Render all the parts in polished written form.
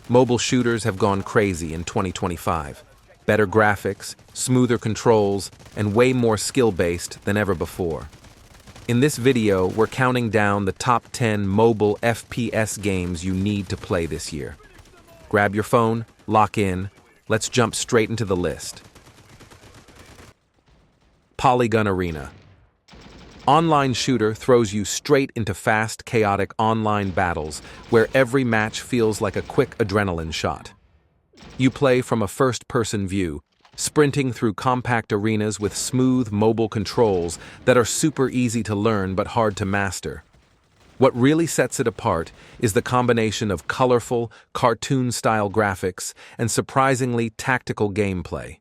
Mobile shooters have gone crazy in 2025. Better graphics, smoother controls, and way more skill-based than ever before. In this video, we're counting down the top 10 mobile FPS games you need to play this year. Grab your phone, lock in, let's jump straight into the list. Polygun Arena. Online shooter throws you straight into fast, chaotic online battles where every match feels like a quick adrenaline shot. You play from a first-person view, sprinting through compact arenas with smooth mobile controls that are super easy to learn but hard to master. What really sets it apart is the combination of colorful, cartoon-style graphics and surprisingly tactical gameplay.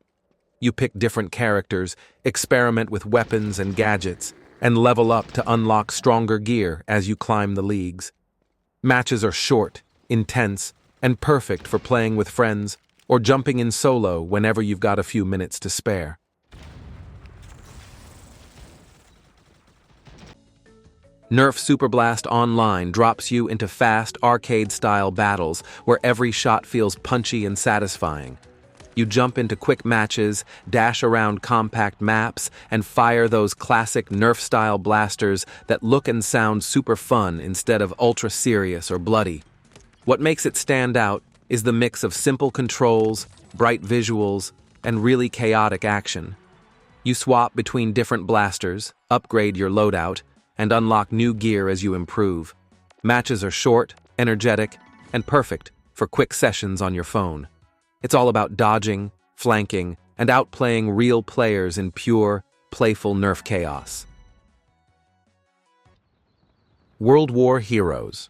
You pick different characters, experiment with weapons and gadgets, and level up to unlock stronger gear as you climb the leagues. Matches are short, intense, and perfect for playing with friends or jumping in solo whenever you've got a few minutes to spare. NERF Superblast Online drops you into fast, arcade-style battles where every shot feels punchy and satisfying. You jump into quick matches, dash around compact maps, and fire those classic NERF-style blasters that look and sound super fun instead of ultra-serious or bloody. What makes it stand out is the mix of simple controls, bright visuals, and really chaotic action. You swap between different blasters, upgrade your loadout, and unlock new gear as you improve. Matches are short, energetic, and perfect for quick sessions on your phone. It's all about dodging, flanking, and outplaying real players in pure, playful NERF chaos. War Heroes.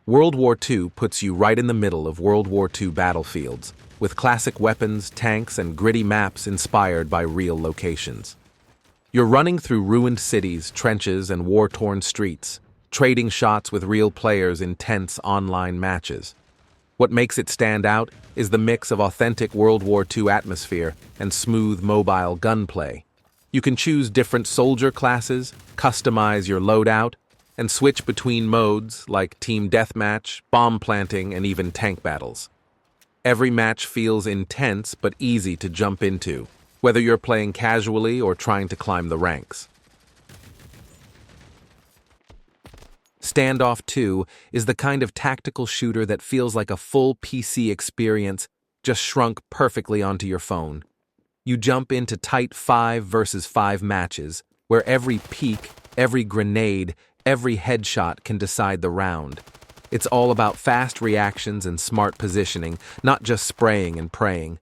World War II puts you right in the middle of World War II battlefields, with classic weapons, tanks, and gritty maps inspired by real locations. You're running through ruined cities, trenches, and war-torn streets, trading shots with real players in tense online matches. What makes it stand out is the mix of authentic World War II atmosphere and smooth mobile gunplay. You can choose different soldier classes, customize your loadout, and switch between modes like team deathmatch, bomb planting, and even tank battles. Every match feels intense but easy to jump into, whether you're playing casually or trying to climb the ranks. Standoff 2 is the kind of tactical shooter that feels like a full PC experience just shrunk perfectly onto your phone. You jump into tight 5 versus 5 matches, where every peek, every grenade, every headshot can decide the round. It's all about fast reactions and smart positioning, not just spraying and praying.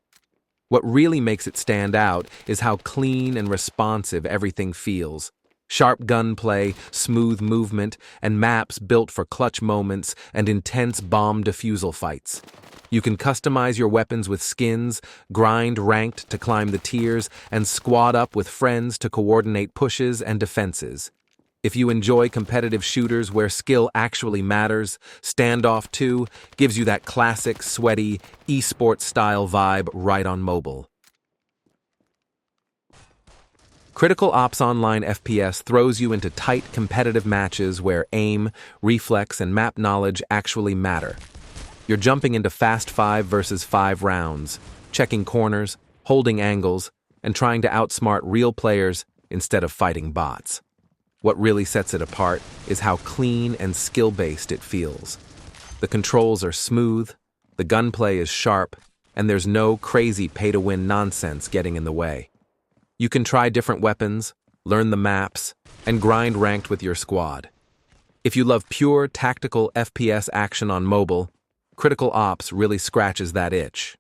What really makes it stand out is how clean and responsive everything feels. Sharp gunplay, smooth movement, and maps built for clutch moments and intense bomb defusal fights. You can customize your weapons with skins, grind ranked to climb the tiers, and squad up with friends to coordinate pushes and defenses. If you enjoy competitive shooters where skill actually matters, Standoff 2 gives you that classic, sweaty, esports-style vibe right on mobile. Critical Ops Online FPS throws you into tight, competitive matches where aim, reflex, and map knowledge actually matter. You're jumping into fast 5 versus 5 rounds, checking corners, holding angles, and trying to outsmart real players instead of fighting bots. What really sets it apart is how clean and skill-based it feels. The controls are smooth, the gunplay is sharp, and there's no crazy pay-to-win nonsense getting in the way. You can try different weapons, learn the maps, and grind ranked with your squad. If you love pure, tactical FPS action on mobile, Critical Ops really scratches that itch.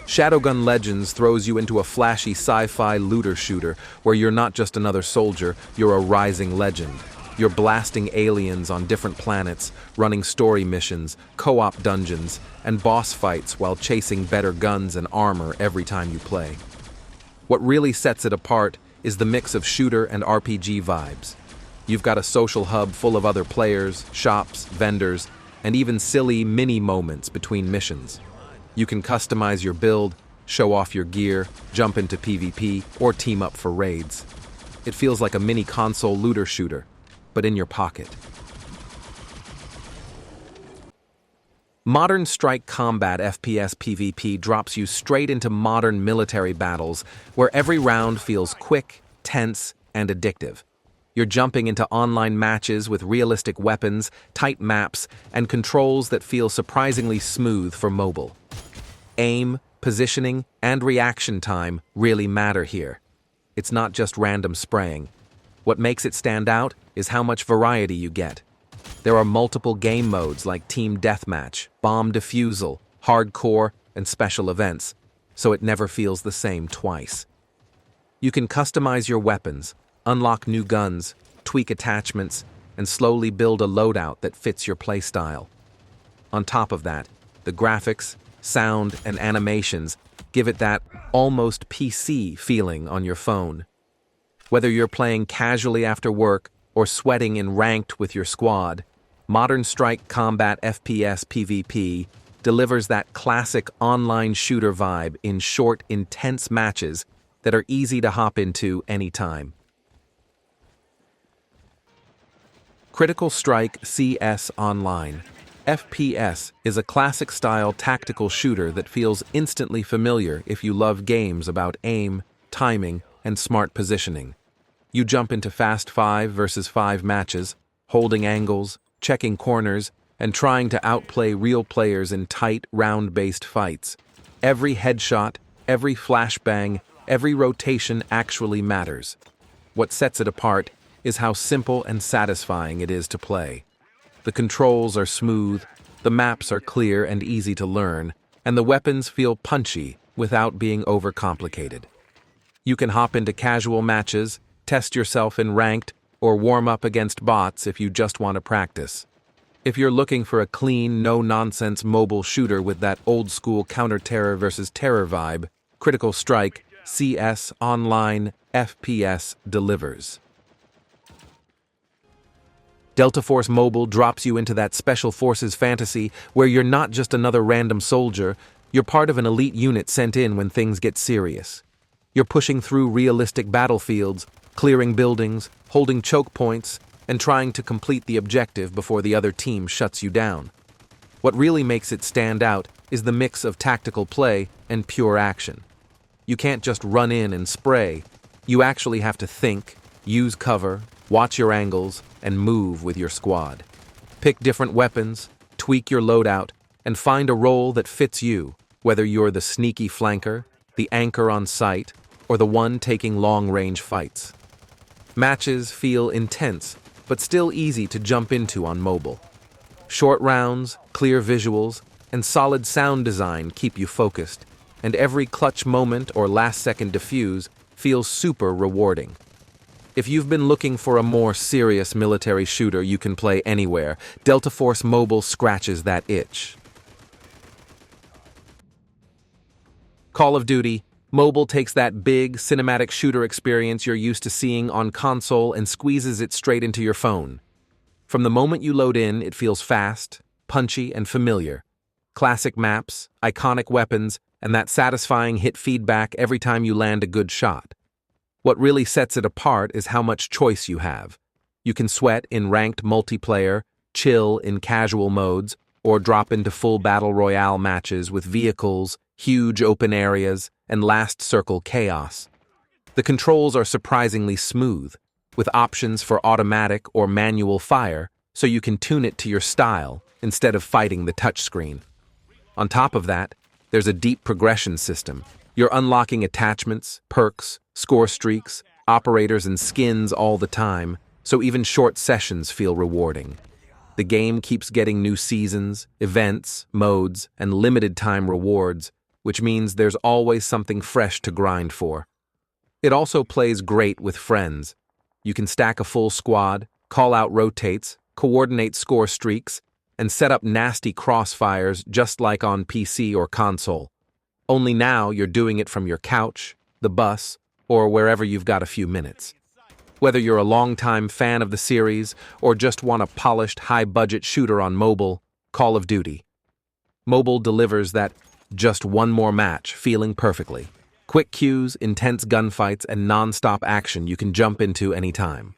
Shadowgun Legends throws you into a flashy sci-fi looter shooter where you're not just another soldier, you're a rising legend. You're blasting aliens on different planets, running story missions, co-op dungeons, and boss fights while chasing better guns and armor every time you play. What really sets it apart is the mix of shooter and RPG vibes. You've got a social hub full of other players, shops, vendors, and even silly mini moments between missions. You can customize your build, show off your gear, jump into PvP, or team up for raids. It feels like a mini console looter shooter, but in your pocket. Modern Strike Combat FPS PvP drops you straight into modern military battles where every round feels quick, tense, and addictive. You're jumping into online matches with realistic weapons, tight maps, and controls that feel surprisingly smooth for mobile. Aim, positioning, and reaction time really matter here. It's not just random spraying. What makes it stand out is how much variety you get. There are multiple game modes like Team Deathmatch, Bomb Defusal, Hardcore, and Special Events, so it never feels the same twice. You can customize your weapons, unlock new guns, tweak attachments, and slowly build a loadout that fits your playstyle. On top of that, the graphics, sound, and animations give it that almost PC feeling on your phone. Whether you're playing casually after work or sweating in ranked with your squad, Modern Strike Combat FPS PvP delivers that classic online shooter vibe in short, intense matches that are easy to hop into anytime. Critical Strike CS Online FPS is a classic-style tactical shooter that feels instantly familiar if you love games about aim, timing, and smart positioning. You jump into fast 5 versus 5 matches, holding angles, checking corners, and trying to outplay real players in tight, round-based fights. Every headshot, every flashbang, every rotation actually matters. What sets it apart is how simple and satisfying it is to play. The controls are smooth, the maps are clear and easy to learn, and the weapons feel punchy without being overcomplicated. You can hop into casual matches, test yourself in ranked, or warm up against bots if you just want to practice. If you're looking for a clean, no-nonsense mobile shooter with that old-school counter-terror versus terror vibe, Critical Strike CS Online FPS delivers. Delta Force Mobile drops you into that Special Forces fantasy where you're not just another random soldier, you're part of an elite unit sent in when things get serious. You're pushing through realistic battlefields, clearing buildings, holding choke points, and trying to complete the objective before the other team shuts you down. What really makes it stand out is the mix of tactical play and pure action. You can't just run in and spray. You actually have to think, use cover, watch your angles, and move with your squad. Pick different weapons, tweak your loadout, and find a role that fits you, whether you're the sneaky flanker, the anchor on site, or the one taking long-range fights. Matches feel intense, but still easy to jump into on mobile. Short rounds, clear visuals, and solid sound design keep you focused, and every clutch moment or last-second defuse feels super rewarding. If you've been looking for a more serious military shooter you can play anywhere, Delta Force Mobile scratches that itch. Call of Duty Mobile takes that big, cinematic shooter experience you're used to seeing on console and squeezes it straight into your phone. From the moment you load in, it feels fast, punchy, and familiar. Classic maps, iconic weapons, and that satisfying hit feedback every time you land a good shot. What really sets it apart is how much choice you have. You can sweat in ranked multiplayer, chill in casual modes, or drop into full battle royale matches with vehicles, huge open areas, and last circle chaos. The controls are surprisingly smooth, with options for automatic or manual fire, so you can tune it to your style instead of fighting the touchscreen. On top of that, there's a deep progression system. You're unlocking attachments, perks, score streaks, operators, and skins all the time, so even short sessions feel rewarding. The game keeps getting new seasons, events, modes, and limited-time rewards, which means there's always something fresh to grind for. It also plays great with friends. You can stack a full squad, call out rotates, coordinate score streaks, and set up nasty crossfires just like on PC or console. Only now you're doing it from your couch, the bus, or wherever you've got a few minutes. Whether you're a longtime fan of the series or just want a polished, high-budget shooter on mobile, Call of Duty. Mobile delivers that just one more match feeling perfectly. Quick cues, intense gunfights, and non-stop action you can jump into anytime.